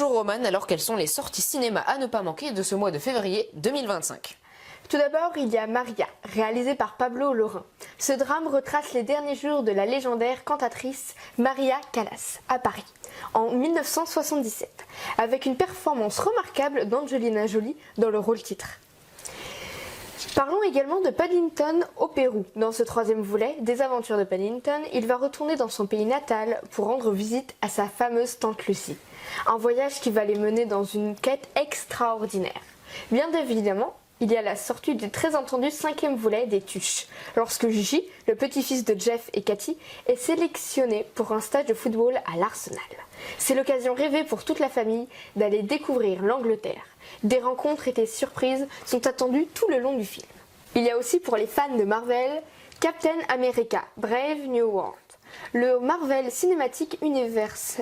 Bonjour Romane, alors quelles sont les sorties cinéma à ne pas manquer de ce mois de février 2025? Tout d'abord, il y a Maria, réalisé par Pablo Larraín. Ce drame retrace les derniers jours de la légendaire cantatrice Maria Callas, à Paris, en 1977, avec une performance remarquable d'Angelina Jolie dans le rôle titre. Parlons également de Paddington au Pérou. Dans ce troisième volet des aventures de Paddington, il va retourner dans son pays natal pour rendre visite à sa fameuse tante Lucie. Un voyage qui va les mener dans une quête extraordinaire. Bien évidemment, il y a la sortie du très attendu cinquième volet des Tuches, lorsque Gigi, le petit-fils de Jeff et Cathy, est sélectionné pour un stage de football à l'Arsenal. C'est l'occasion rêvée pour toute la famille d'aller découvrir l'Angleterre. Des rencontres et des surprises sont attendues tout le long du film. Il y a aussi pour les fans de Marvel, Captain America Brave New World. Le Marvel Cinematic Universe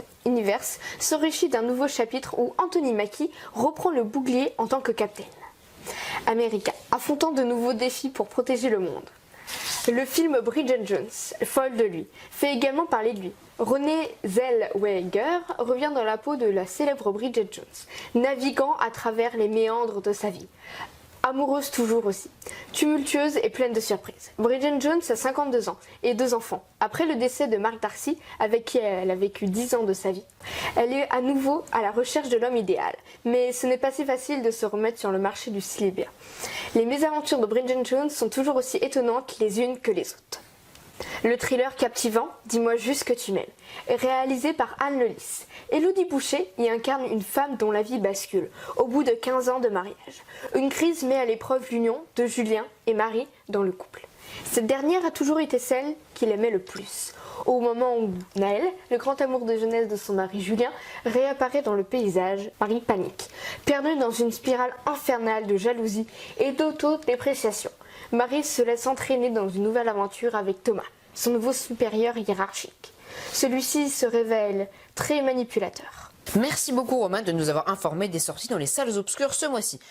s'enrichit d'un nouveau chapitre où Anthony Mackie reprend le bouclier en tant que Captain America, affrontant de nouveaux défis pour protéger le monde. Le film Bridget Jones, folle de lui, fait également parler de lui. Renée Zellweger revient dans la peau de la célèbre Bridget Jones, naviguant à travers les méandres de sa vie. Amoureuse toujours aussi, tumultueuse et pleine de surprises. Bridget Jones a 52 ans et 2 enfants. Après le décès de Mark Darcy, avec qui elle a vécu 10 ans de sa vie, elle est à nouveau à la recherche de l'homme idéal. Mais ce n'est pas si facile de se remettre sur le marché du célibat. Les mésaventures de Bridget Jones sont toujours aussi étonnantes les unes que les autres. Le thriller captivant « Dis-moi juste que tu m'aimes » est réalisé par Anne Lelis. Élodie Boucher y incarne une femme dont la vie bascule au bout de 15 ans de mariage. Une crise met à l'épreuve l'union de Julien et Marie dans le couple. Cette dernière a toujours été celle qu'il aimait le plus. Au moment où Naël, le grand amour de jeunesse de son mari Julien, réapparaît dans le paysage, Marie panique, perdue dans une spirale infernale de jalousie et d'autodépréciation. Marie se laisse entraîner dans une nouvelle aventure avec Thomas, son nouveau supérieur hiérarchique. Celui-ci se révèle très manipulateur. Merci beaucoup Romane de nous avoir informé des sorties dans les salles obscures ce mois-ci.